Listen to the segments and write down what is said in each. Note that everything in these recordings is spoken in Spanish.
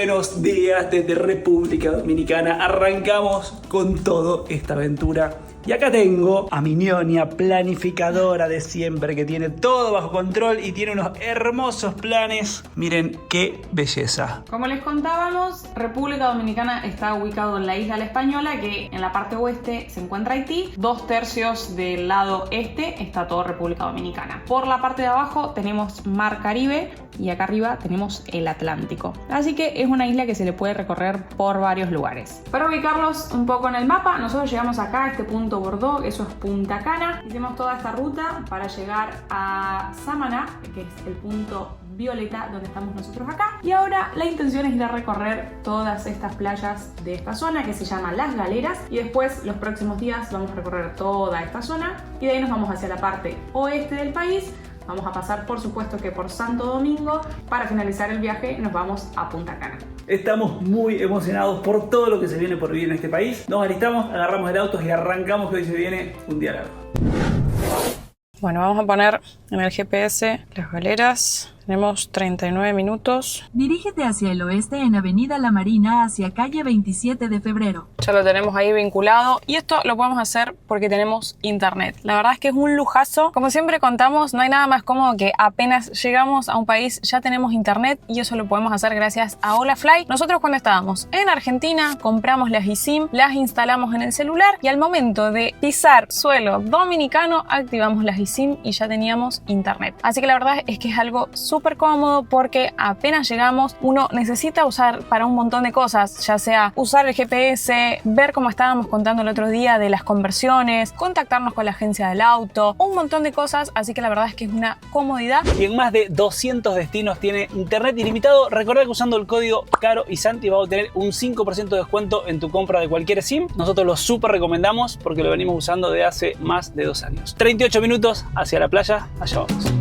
Buenos días desde República Dominicana. Arrancamos con todo esta aventura. Y acá tengo a mi ñoña planificadora de siempre, que tiene todo bajo control y tiene unos hermosos planes. Miren qué belleza. Como les contábamos, República Dominicana está ubicado en la isla La Española, que en la parte oeste se encuentra Haití. 2/3 del lado este está todo República Dominicana. Por la parte de abajo tenemos Mar Caribe y acá arriba tenemos el Atlántico. Así que es una isla que se le puede recorrer por varios lugares. Para ubicarlos un poco en el mapa, nosotros llegamos acá a este punto Bordeaux, eso es Punta Cana. Hicimos toda esta ruta para llegar a Samaná, que es el punto violeta donde estamos nosotros acá. Y ahora la intención es ir a recorrer todas estas playas de esta zona que se llama Las Galeras, y después los próximos días vamos a recorrer toda esta zona y de ahí nos vamos hacia la parte oeste del país. Vamos a pasar, por supuesto, que por Santo Domingo. Para finalizar el viaje nos vamos a Punta Cana. Estamos muy emocionados por todo lo que se viene por vivir en este país. Nos alistamos, agarramos el auto y arrancamos, que hoy se viene un día largo. Bueno, vamos a poner en el GPS Las Galeras. Tenemos 39 minutos. Dirígete hacia el oeste en Avenida La Marina hacia calle 27 de febrero. Ya lo tenemos ahí vinculado y esto lo podemos hacer porque tenemos internet. La verdad es que es un lujazo. Como siempre contamos, no hay nada más cómodo que apenas llegamos a un país ya tenemos internet, y eso lo podemos hacer gracias a Holafly. Nosotros cuando estábamos en Argentina compramos las eSIM, las instalamos en el celular y al momento de pisar suelo dominicano activamos las eSIM y ya teníamos internet. Así que la verdad es que es algo súper cómodo porque apenas llegamos uno necesita usar para un montón de cosas, ya sea usar el GPS, ver cómo estábamos contando el otro día de las conversiones, contactarnos con la agencia del auto, un montón de cosas, así que la verdad es que es una comodidad. Y en más de 200 destinos tiene internet ilimitado. Recuerda que usando el código Caro y Santi vas a obtener un 5% de descuento en tu compra de cualquier SIM. Nosotros lo súper recomendamos porque lo venimos usando de hace más de 2 años. 38 minutos hacia la playa, allá vamos.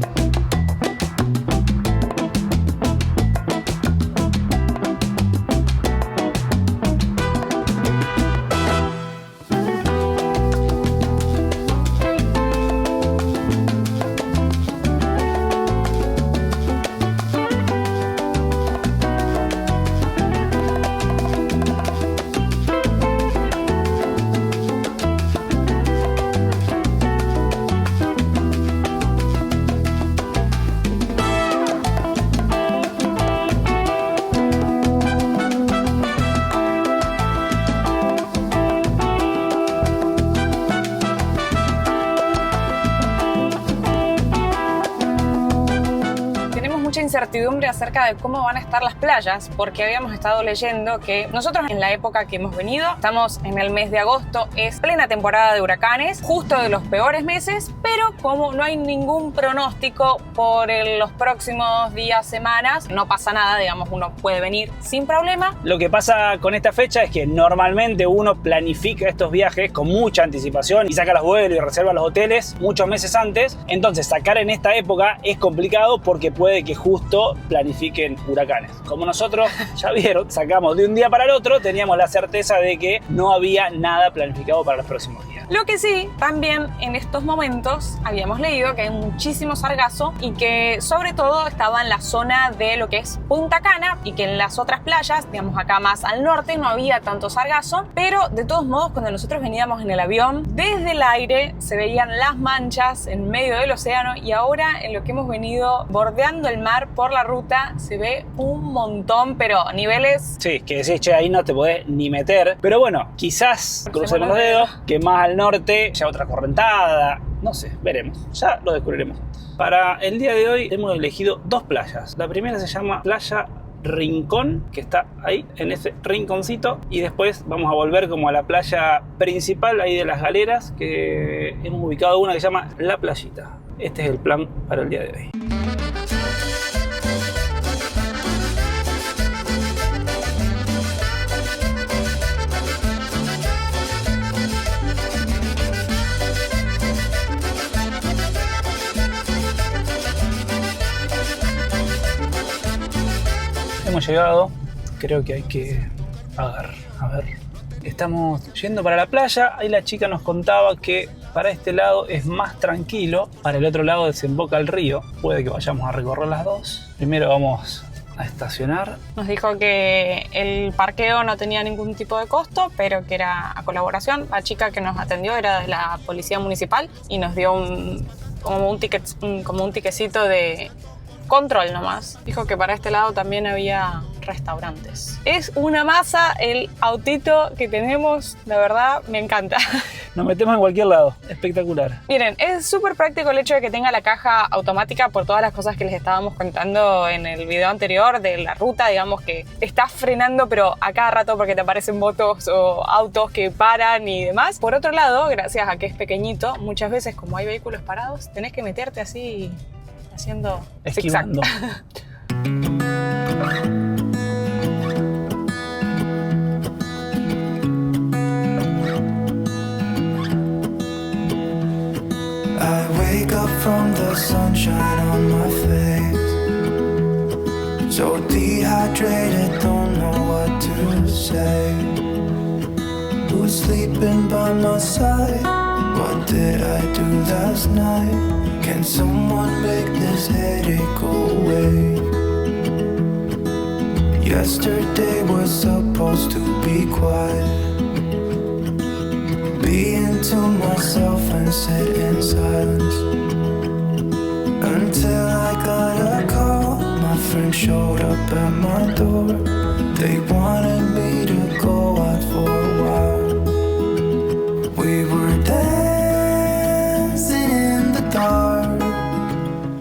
Incertidumbre acerca de cómo van a estar las playas, porque habíamos estado leyendo que nosotros en la época que hemos venido, estamos en el mes de agosto, es plena temporada de huracanes, justo de los peores meses, pero como no hay ningún pronóstico por los próximos días, semanas, no pasa nada, digamos, uno puede venir sin problema. Lo que pasa con esta fecha es que normalmente uno planifica estos viajes con mucha anticipación y saca los vuelos y reserva los hoteles muchos meses antes. Entonces sacar en esta época es complicado porque puede que justo planifiquen huracanes. Como nosotros, ya vieron, sacamos de un día para el otro, teníamos la certeza de que no había nada planificado para los próximos días. Lo que sí, también en estos momentos habíamos leído que hay muchísimo sargazo y que sobre todo estaba en la zona de lo que es Punta Cana y que en las otras playas, digamos acá más al norte, no había tanto sargazo, pero de todos modos cuando nosotros veníamos en el avión, desde el aire se veían las manchas en medio del océano, y ahora en lo que hemos venido bordeando el mar por la ruta se ve un montón, pero a niveles... Sí, que decís, che, ahí no te podés ni meter, pero bueno, quizás crucemos los dedos, que más al norte ya otra correntada, no sé, veremos, ya lo descubriremos. Para el día de hoy hemos elegido 2 playas. La primera se llama Playa Rincón, que está ahí en ese rinconcito, y después vamos a volver como a la playa principal ahí de Las Galeras, que hemos ubicado una que se llama La Playita. Este es el plan para el día de hoy. Hemos llegado, creo que hay que pagar. A ver, estamos yendo para la playa. Ahí la chica nos contaba que para este lado es más tranquilo, para el otro lado desemboca el río. Puede que vayamos a recorrer las dos. Primero vamos a estacionar. Nos dijo que el parqueo no tenía ningún tipo de costo, pero que era a colaboración. La chica que nos atendió era de la policía municipal y nos dio como un tiquecito de control nomás. Dijo que para este lado también había restaurantes. Es una masa el autito que tenemos, la verdad me encanta. Nos metemos en cualquier lado, espectacular. Miren, es súper práctico el hecho de que tenga la caja automática por todas las cosas que les estábamos contando en el video anterior de la ruta, digamos que estás frenando pero a cada rato porque te aparecen motos o autos que paran y demás. Por otro lado, gracias a que es pequeñito, muchas veces como hay vehículos parados, tenés que meterte así haciendo esquivando. I wake up from the sunshine on my face, so dehydrated, don't know what to say. Who's sleeping by my side? What did I do last night? Can someone make this headache go away? Yesterday was supposed to be quiet. Being to myself and sit in silence until I got a call. My friend showed up at my door. They wanted me to go out for a while. We were dancing in the dark.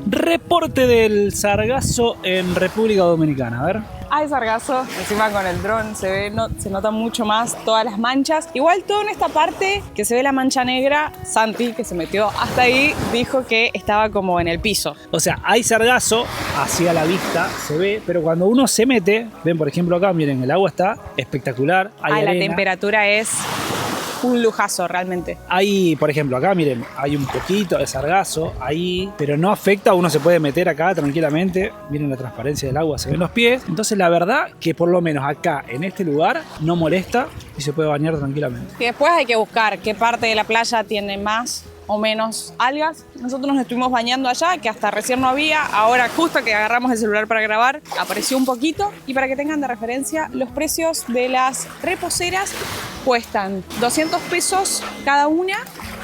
Reporte del sargazo en República Dominicana, a ver. Hay sargazo, encima con el dron se nota mucho más todas las manchas. Igual todo en esta parte que se ve la mancha negra, Santi, que se metió hasta ahí, dijo que estaba como en el piso. O sea, hay sargazo, hacia la vista se ve, pero cuando uno se mete, ven por ejemplo acá, miren, el agua está espectacular. Hay la arena. temperatura es un lujazo realmente. Hay, por ejemplo, acá miren, hay un poquito de sargazo ahí, pero no afecta, uno se puede meter acá tranquilamente. Miren la transparencia del agua, se ven los pies. Entonces la verdad que por lo menos acá, en este lugar, no molesta y se puede bañar tranquilamente. Y después hay que buscar qué parte de la playa tiene más o menos algas. Nosotros nos estuvimos bañando allá, que hasta recién no había. Ahora justo que agarramos el celular para grabar, apareció un poquito. Y para que tengan de referencia, los precios de las reposeras cuestan 200 pesos cada una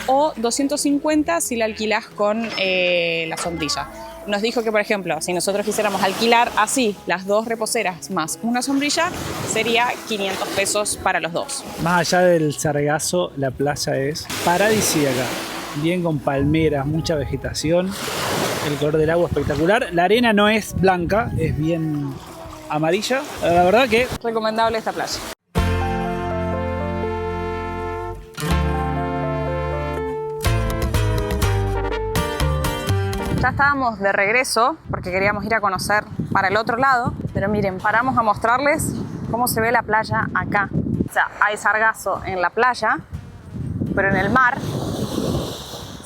o 250 si la alquilás con la sombrilla. Nos dijo que, por ejemplo, si nosotros quisiéramos alquilar así las dos reposeras más una sombrilla, sería 500 pesos para los dos. Más allá del sargazo, la playa es paradisíaca. Bien con palmeras, mucha vegetación. El color del agua espectacular. La arena no es blanca, es bien amarilla. La verdad que recomendable esta playa. Ya estábamos de regreso porque queríamos ir a conocer para el otro lado, pero miren, paramos a mostrarles cómo se ve la playa acá. O sea, hay sargazo en la playa, pero en el mar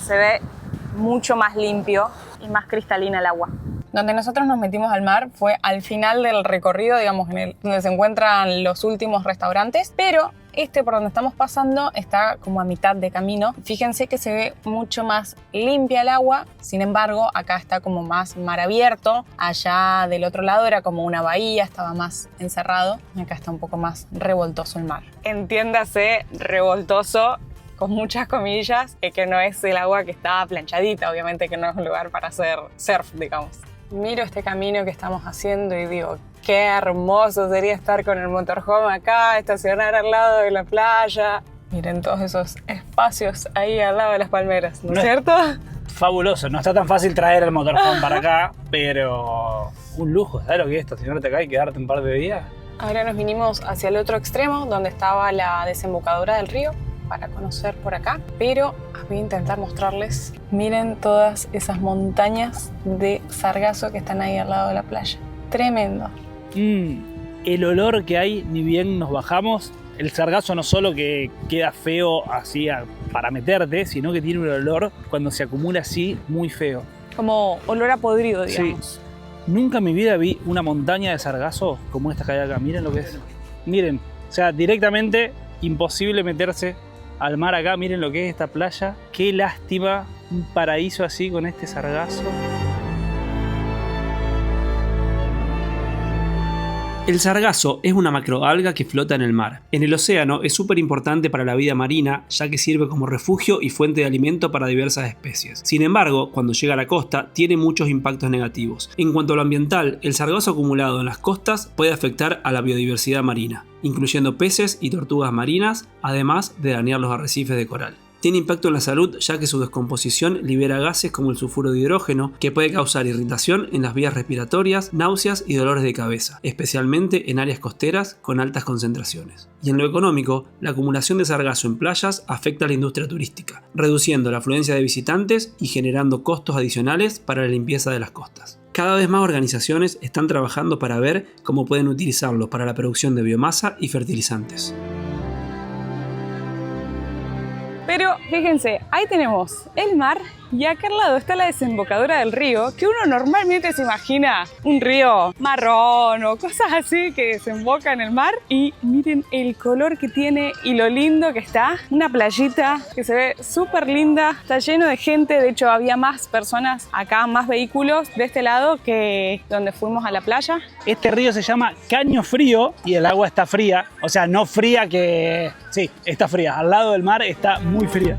se ve mucho más limpio y más cristalina el agua. Donde nosotros nos metimos al mar fue al final del recorrido, digamos, donde se encuentran los últimos restaurantes, pero este por donde estamos pasando está como a mitad de camino. Fíjense que se ve mucho más limpia el agua, sin embargo, acá está como más mar abierto. Allá del otro lado era como una bahía, estaba más encerrado. Acá está un poco más revoltoso el mar. Entiéndase, revoltoso, con muchas comillas, que no es el agua que está planchadita, obviamente que no es un lugar para hacer surf, digamos. Miro este camino que estamos haciendo y digo, qué hermoso sería estar con el motorhome acá, estacionar al lado de la playa. Miren todos esos espacios ahí al lado de las palmeras, ¿no es cierto? Fabuloso, no está tan fácil traer el motorhome para acá, pero un lujo, ¿sabes lo que es estacionarte acá y quedarte un par de días? Ahora nos vinimos hacia el otro extremo, donde estaba la desembocadura del río, para conocer por acá, pero voy a intentar mostrarles. Miren todas esas montañas de sargazo que están ahí al lado de la playa. Tremendo. El olor que hay, ni bien nos bajamos. El sargazo no solo que queda feo así para meterte, sino que tiene un olor cuando se acumula así muy feo. Como olor a podrido, digamos. Sí. Nunca en mi vida vi una montaña de sargazo como esta que hay acá. Miren lo que es. Miren, o sea, directamente imposible meterse al mar acá. Miren lo que es esta playa. Qué lástima, un paraíso así con este sargazo. El sargazo es una macroalga que flota en el mar. En el océano es súper importante para la vida marina, ya que sirve como refugio y fuente de alimento para diversas especies. Sin embargo, cuando llega a la costa, tiene muchos impactos negativos. En cuanto a lo ambiental, el sargazo acumulado en las costas puede afectar a la biodiversidad marina, incluyendo peces y tortugas marinas, además de dañar los arrecifes de coral. Tiene impacto en la salud ya que su descomposición libera gases como el sulfuro de hidrógeno que puede causar irritación en las vías respiratorias, náuseas y dolores de cabeza, especialmente en áreas costeras con altas concentraciones. Y en lo económico, la acumulación de sargazo en playas afecta a la industria turística, reduciendo la afluencia de visitantes y generando costos adicionales para la limpieza de las costas. Cada vez más organizaciones están trabajando para ver cómo pueden utilizarlo para la producción de biomasa y fertilizantes. Pero fíjense, ahí tenemos el mar y acá al lado está la desembocadura del río, que uno normalmente se imagina un río marrón o cosas así que desemboca en el mar. Y miren el color que tiene y lo lindo que está. Una playita que se ve súper linda, está lleno de gente. De hecho había más personas acá, más vehículos de este lado que donde fuimos a la playa. Este río se llama Caño Frío y el agua está fría, o sea, no fría que... Sí, está fría, al lado del mar está muy fría.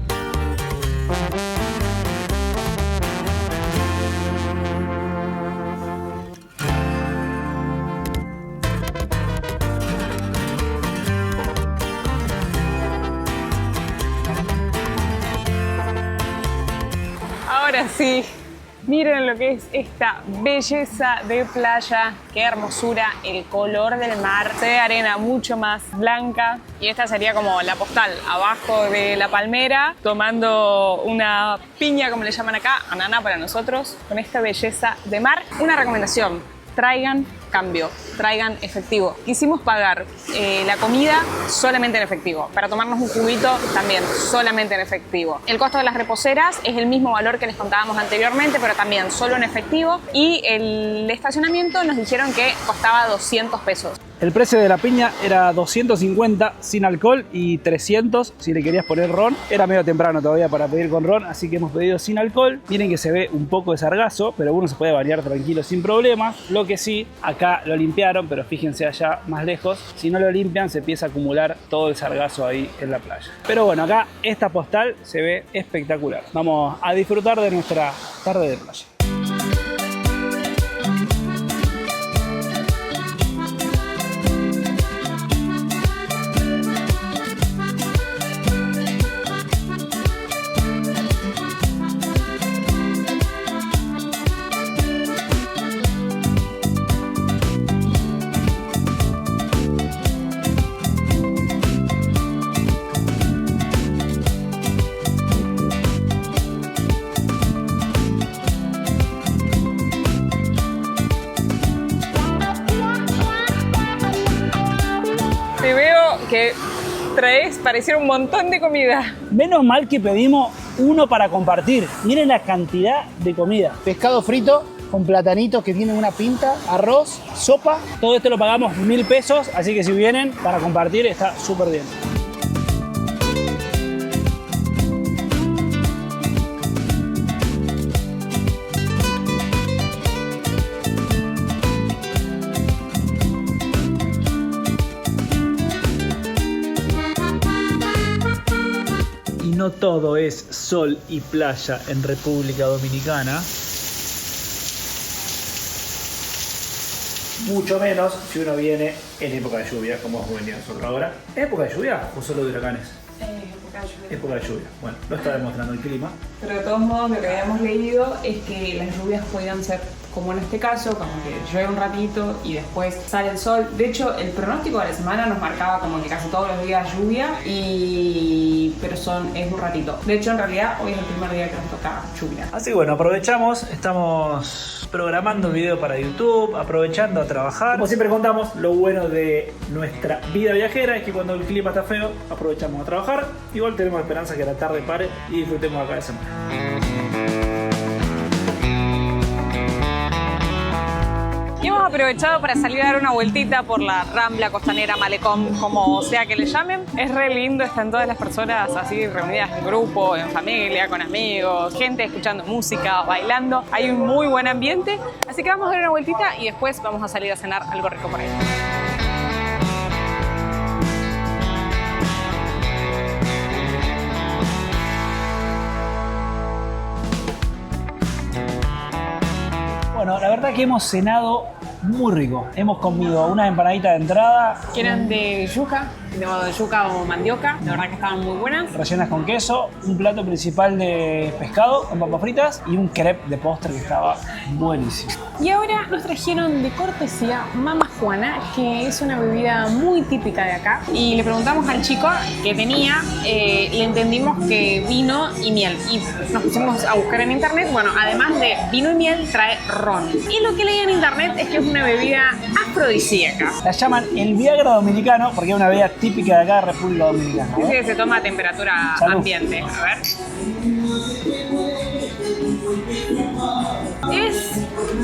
Ahora sí, miren lo que es esta belleza de playa, qué hermosura, el color del mar, se ve arena mucho más blanca y esta sería como la postal, abajo de la palmera, tomando una piña, como le llaman acá, anana para nosotros, con esta belleza de mar. Una recomendación, traigan cambio, traigan efectivo. Quisimos pagar la comida solamente en efectivo, para tomarnos un juguito también solamente en efectivo. El costo de las reposeras es el mismo valor que les contábamos anteriormente, pero también solo en efectivo, y el estacionamiento nos dijeron que costaba 200 pesos. El precio de la piña era 250 sin alcohol y 300 si le querías poner ron. Era medio temprano todavía para pedir con ron, así que hemos pedido sin alcohol. Miren que se ve un poco de sargazo, pero uno se puede bañar tranquilo sin problema. Lo que sí, acá lo limpiaron, pero fíjense allá más lejos, si no lo limpian se empieza a acumular todo el sargazo ahí en la playa. Pero bueno, acá esta postal se ve espectacular. Vamos a disfrutar de nuestra tarde de playa. Que traes, pareciera un montón de comida. Menos mal que pedimos uno para compartir. Miren la cantidad de comida. Pescado frito con platanitos que tienen una pinta, arroz, sopa. Todo esto lo pagamos 1000 pesos, así que si vienen para compartir está súper bien. No todo es sol y playa en República Dominicana. Mucho menos si uno viene en época de lluvia, como hemos venido nosotros ahora. ¿Es época de lluvia o solo de huracanes? Época de lluvia. Época de lluvia. Bueno, lo está demostrando el clima. Pero de todos modos, lo que habíamos leído es que las lluvias podían ser, como en este caso, como que llueve un ratito y después sale el sol. De hecho, el pronóstico de la semana nos marcaba como que casi todos los días lluvia, pero es un ratito. De hecho, en realidad, hoy es el primer día que nos toca lluvia. Así que bueno, aprovechamos, estamos programando el video para YouTube, aprovechando a trabajar. Como siempre contamos, lo bueno de nuestra vida viajera es que cuando el clima está feo, aprovechamos a trabajar. Igual tenemos esperanza que la tarde pare y disfrutemos acá de semana. Y hemos aprovechado para salir a dar una vueltita por la Rambla, Costanera, Malecón, como sea que le llamen. Es re lindo, están todas las personas así reunidas en grupo, en familia, con amigos, gente escuchando música, bailando. Hay un muy buen ambiente, así que vamos a dar una vueltita y después vamos a salir a cenar algo rico por ahí. que hemos cenado muy rico. Hemos comido unas empanaditas de entrada, Que eran de yuca o mandioca. De verdad que estaban muy buenas. rellenas con queso, un plato principal de pescado con papas fritas y un crepe de postre que estaba buenísimo. Y ahora nos trajeron de cortesía Mama Juana, que es una bebida muy típica de acá. Y le preguntamos al chico que tenía, y entendimos que vino y miel. Y nos pusimos a buscar en internet. Bueno, además de vino y miel, trae ron. Y lo que leí en internet es que es una bebida afrodisíaca. La llaman el Viagra dominicano porque es una bebida típica de acá de República Dominicana. Dice que se toma a temperatura Salud. ambiente. A ver.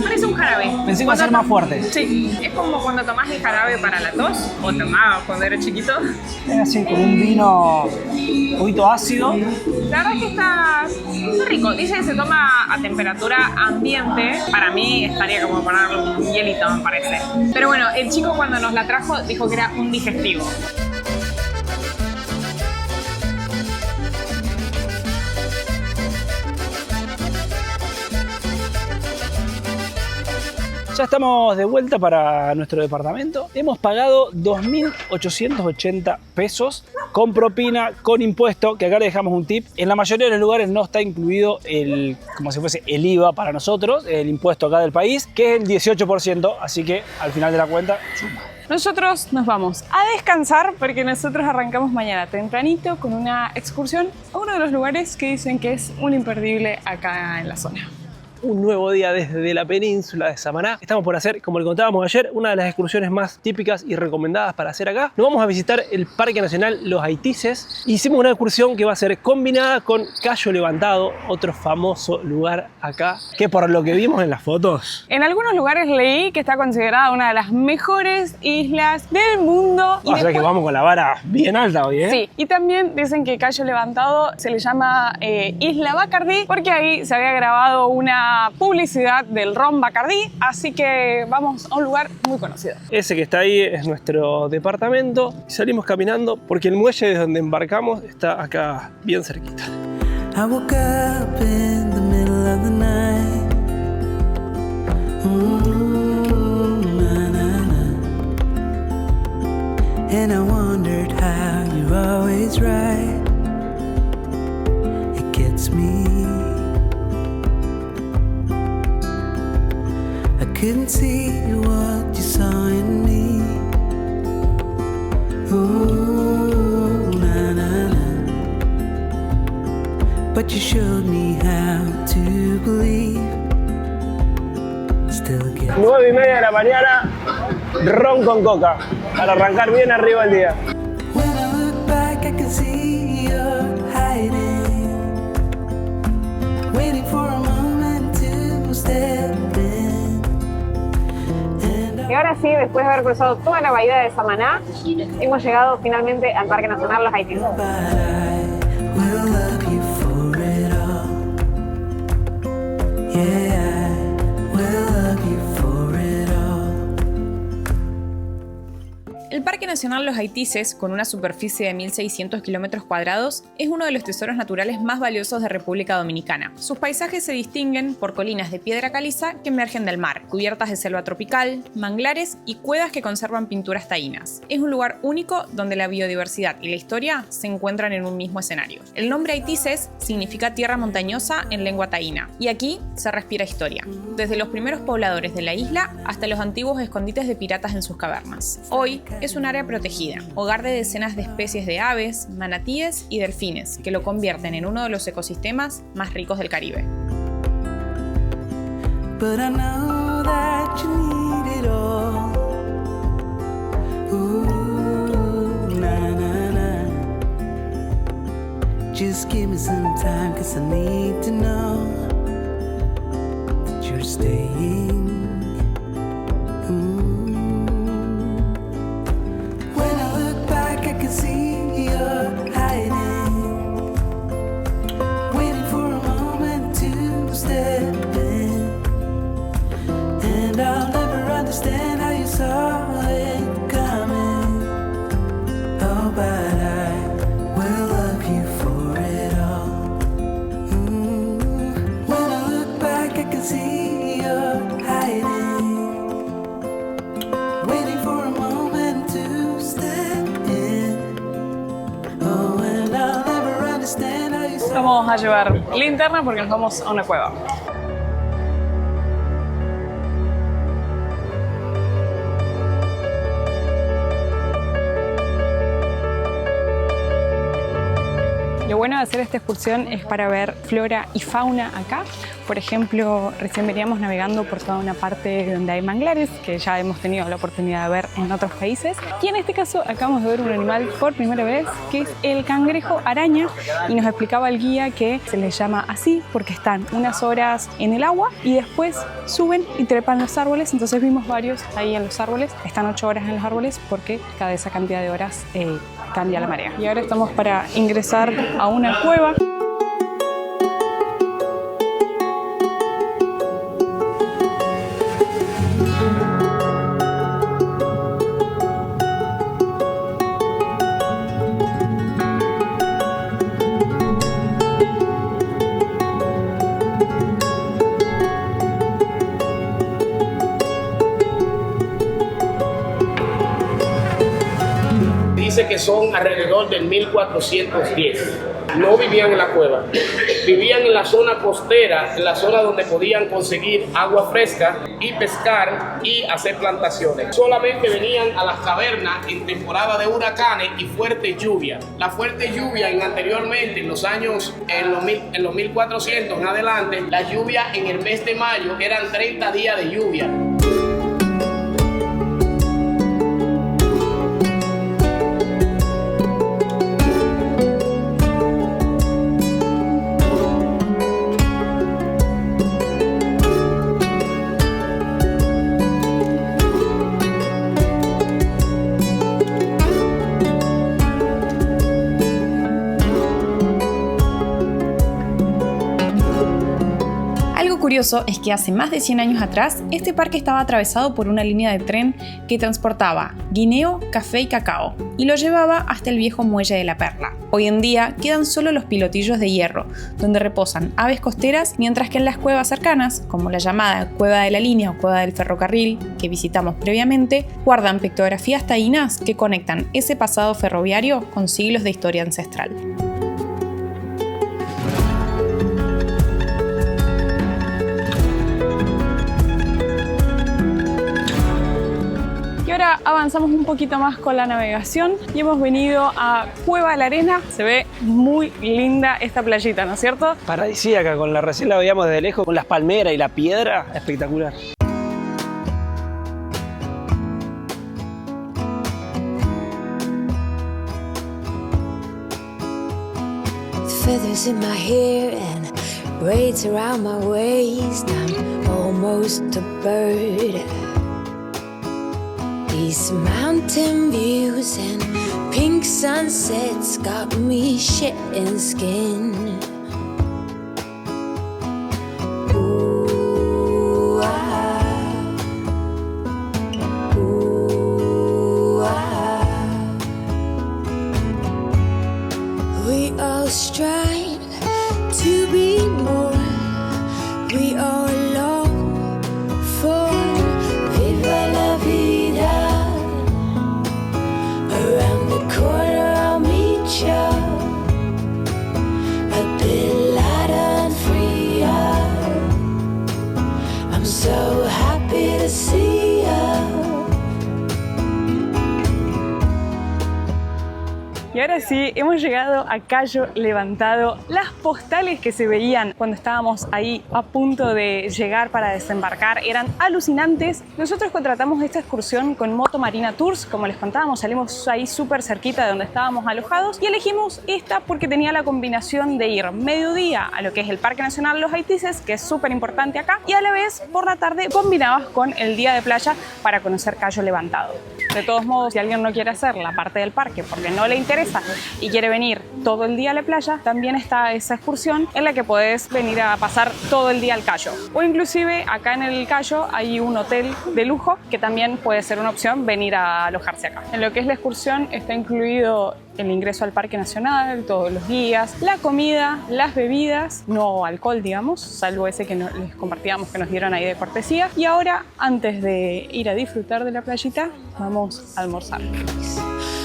Parece un jarabe. Pensé que iba a ser más fuerte. Sí, es como cuando tomás el jarabe para la tos, o tomabas cuando era chiquito. Es así, con un vino un poquito ácido. La verdad es que está rico. Dice que se toma a temperatura ambiente. Para mí estaría como ponerle un hielito, me parece. Pero bueno, el chico cuando nos la trajo dijo que era un digestivo. Ya estamos de vuelta para nuestro departamento. Hemos pagado 2.880 pesos con propina, con impuesto, que acá le dejamos un tip. En la mayoría de los lugares no está incluido como si fuese el IVA para nosotros, el impuesto acá del país, que es el 18%, así que al final de la cuenta suma. Nosotros nos vamos a descansar porque nosotros arrancamos mañana tempranito con una excursión a uno de los lugares que dicen que es un imperdible acá en la zona. Un nuevo día desde la península de Samaná. Estamos por hacer, como le contábamos ayer, una de las excursiones más típicas y recomendadas para hacer acá. Nos vamos a visitar el Parque Nacional Los Haitises. Hicimos una excursión que va a ser combinada con Cayo Levantado, otro famoso lugar acá, que por lo que vimos en las fotos... En algunos lugares leí que está considerada una de las mejores islas del mundo. O sea que vamos con la vara bien alta hoy, ¿eh? Sí, y también dicen que Cayo Levantado se le llama Isla Bacardí porque ahí se había grabado una publicidad del ron Bacardí, así que vamos a un lugar muy conocido. Ese que está ahí es nuestro departamento. Salimos caminando porque el muelle de donde embarcamos está acá bien cerquita. I woke up in the middle of the night. Na, na, na. And I wondered how you're always right. It gets me. I couldn't see what you saw in me. Ooh, na, na, na. But you showed me how to believe. Still get 9:30 de la mañana, ron con coca, para arrancar bien arriba el día. when I look back, I can see you're hiding, waiting for a moment to step in. Y ahora sí, después de haber cruzado toda la bahía de Samaná, hemos llegado finalmente al Parque Nacional Los Haitises. But I will love you for it all. Yeah, I will love you for it all. El Parque Nacional Los Haitises, con una superficie de 1.600 kilómetros cuadrados, es uno de los tesoros naturales más valiosos de República Dominicana. Sus paisajes se distinguen por colinas de piedra caliza que emergen del mar, cubiertas de selva tropical, manglares y cuevas que conservan pinturas taínas. Es un lugar único donde la biodiversidad y la historia se encuentran en un mismo escenario. El nombre Haitises significa tierra montañosa en lengua taína, y aquí se respira historia, desde los primeros pobladores de la isla hasta los antiguos escondites de piratas en sus cavernas. Hoy es un área protegida, hogar de decenas de especies de aves, manatíes y delfines, que lo convierten en uno de los ecosistemas más ricos del Caribe. But I know that you need it all. Ooh, na na na. Just give me some time, 'cause I need to know that you're staying. When I look back, I can see you're hiding, waiting for a moment to step in. And I'll never understand how you saw it coming. Oh, but I will love you for it all. When I look back, I can see you're hiding. Vamos a llevar linterna porque nos vamos a una cueva. Lo bueno de hacer esta excursión es para ver flora y fauna acá. Por ejemplo, recién veníamos navegando por toda una parte donde hay manglares, que ya hemos tenido la oportunidad de ver en otros países. Y en este caso acabamos de ver un animal por primera vez, que es el cangrejo araña. Y nos explicaba el guía que se les llama así porque están unas horas en el agua y después suben y trepan los árboles. Entonces vimos varios ahí en los árboles. Están 8 horas en los árboles porque cada esa cantidad de horas cambia la marea. Y ahora estamos para ingresar a una cueva. Dice que son alrededor del 1410. No vivían en la cueva, vivían en la zona costera, en la zona donde podían conseguir agua fresca y pescar y hacer plantaciones. Solamente venían a las cavernas en temporada de huracanes y fuerte lluvia. La fuerte lluvia anteriormente, en los años, en los 1400 en adelante, la lluvia en el mes de mayo eran 30 días de lluvia. Curioso es que hace más de 100 años atrás, este parque estaba atravesado por una línea de tren que transportaba guineo, café y cacao, y lo llevaba hasta el viejo muelle de la Perla. Hoy en día quedan solo los pilotillos de hierro, donde reposan aves costeras, mientras que en las cuevas cercanas, como la llamada Cueva de la Línea o Cueva del Ferrocarril, que visitamos previamente, guardan pictografías taínas que conectan ese pasado ferroviario con siglos de historia ancestral. Ahora avanzamos un poquito más con la navegación y hemos venido a Cueva de la Arena. Se ve muy linda esta playita, ¿no es cierto? Paradisíaca, recién la veíamos desde lejos, con las palmeras y la piedra, espectacular. Feathers in my hair and braids around my waist. I'm almost a bird. These mountain views and pink sunsets got me shedding skin. Ooh, we all strive to be more. We all long for viva la vida. Around the corner I'll meet you, a bit lighter and freer. I'm so happy to see you. Y ahora sí, hemos llegado a Cayo Levantado. Las postales que se veían cuando estábamos ahí a punto de llegar para desembarcar eran alucinantes. Nosotros contratamos esta excursión con Moto Marina Tours, como les contábamos, salimos ahí súper cerquita de donde estábamos alojados y elegimos esta porque tenía la combinación de ir mediodía a lo que es el Parque Nacional Los Haitises, que es súper importante acá, y a la vez por la tarde combinabas con el día de playa para conocer Cayo Levantado. De todos modos, si alguien no quiere hacer la parte del parque porque no le interesa y quiere venir todo el día a la playa, también está esa excursión en la que podés venir a pasar todo el día al Cayo. O inclusive acá en el Cayo hay un hotel de lujo que también puede ser una opción venir a alojarse acá. En lo que es la excursión está incluido el ingreso al Parque Nacional, todos los guías, la comida, las bebidas, no alcohol digamos, salvo ese que les compartíamos que nos dieron ahí de cortesía. Y ahora, antes de ir a disfrutar de la playita, vamos a almorzar.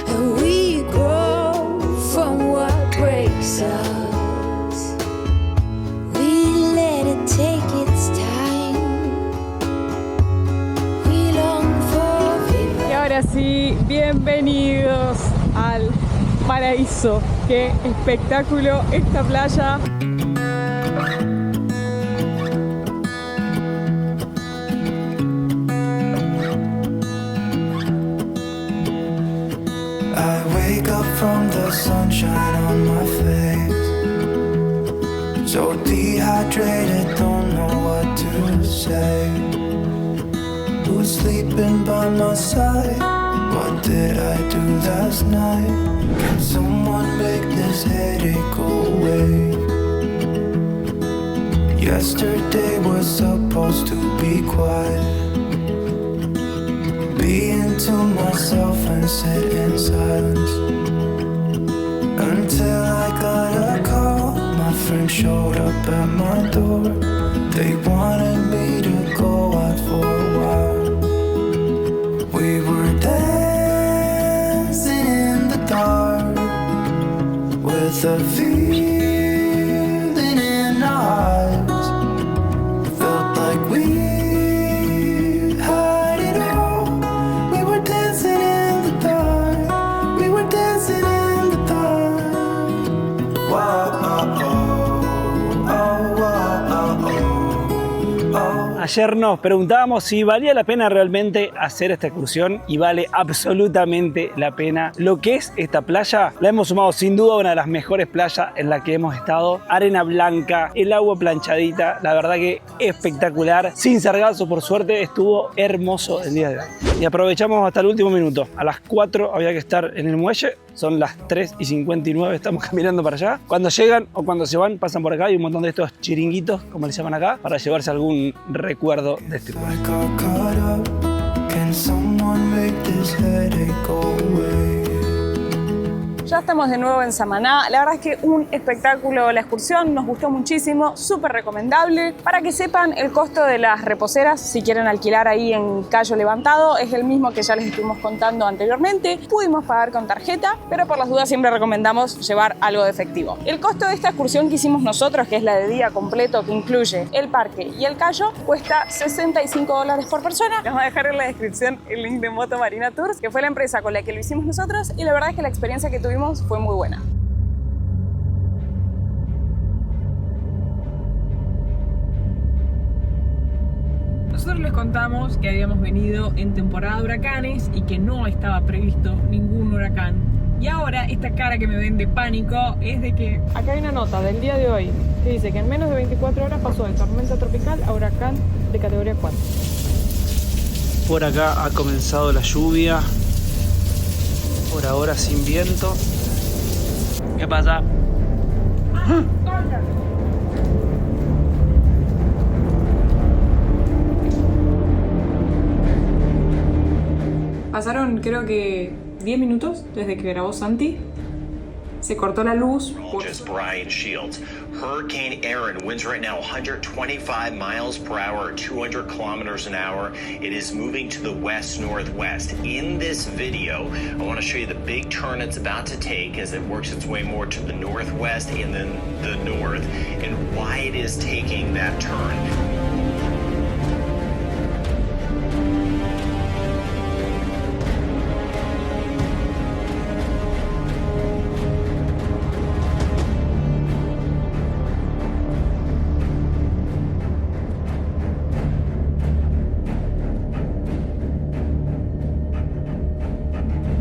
And we grow from what breaks us. Bienvenidos al paraíso. Qué espectáculo esta playa. I wake up from the sunshine on my face, so dehydrated, don't know what to say. Who's sleeping by my side? What did I do last night? Can someone make this headache go away? Yesterday was supposed to be quiet. Being to myself and sit in silence, until I got a call. My friend showed up at my door. They wanted me to go out for a while. We were dancing in the dark with a feeling in our eyes. Felt like we had it all. We were dancing in the dark. We were dancing in the dark. Wow, oh, oh, oh, oh, oh. Ayer nos preguntábamos si valía la pena realmente hacer esta excursión, y vale absolutamente la pena. Lo que es esta playa, la hemos sumado sin duda a una de las mejores playas en la que hemos estado. Arena blanca, el agua planchadita, la verdad que espectacular. Sin sargazo, por suerte, estuvo hermoso el día de hoy. Y aprovechamos hasta el último minuto. A las 4 había que estar en el muelle. Son las 3:59, estamos caminando para allá. Cuando llegan o cuando se van, pasan por acá. Hay un montón de estos chiringuitos, como les llaman acá, para llevarse algún recuerdo de este lugar. I got caught up. Can someone make this headache go away? Ya estamos de nuevo en Samaná. La verdad es que un espectáculo la excursión, nos gustó muchísimo, súper recomendable. Para que sepan, el costo de las reposeras, si quieren alquilar ahí en Cayo Levantado, es el mismo que ya les estuvimos contando anteriormente. Pudimos pagar con tarjeta, pero por las dudas siempre recomendamos llevar algo de efectivo. El costo de esta excursión que hicimos nosotros, que es la de día completo, que incluye el parque y el Cayo, cuesta $65 por persona. Les voy a dejar en la descripción el link de Moto Marina Tours, que fue la empresa con la que lo hicimos nosotros, y la verdad es que la experiencia que tuvimos fue muy buena. Nosotros les contamos que habíamos venido en temporada de huracanes y que no estaba previsto ningún huracán. Y ahora esta cara que me ven de pánico es de que acá hay una nota del día de hoy que dice que en menos de 24 horas pasó de tormenta tropical a huracán de categoría 4. Por acá ha comenzado la lluvia. Por ahora sin viento. ¿Qué pasa? Pasaron creo que 10 minutos desde que grabó Santi. Se cortó la luz. Brian Shields. Hurricane Erin, winds right now 125 miles per hour, 200 kilometers an hour. It is moving to the west-northwest. In this video, I want to show you the big turn it's about to take as it works its way more to the northwest and then the north, and why it is taking that turn.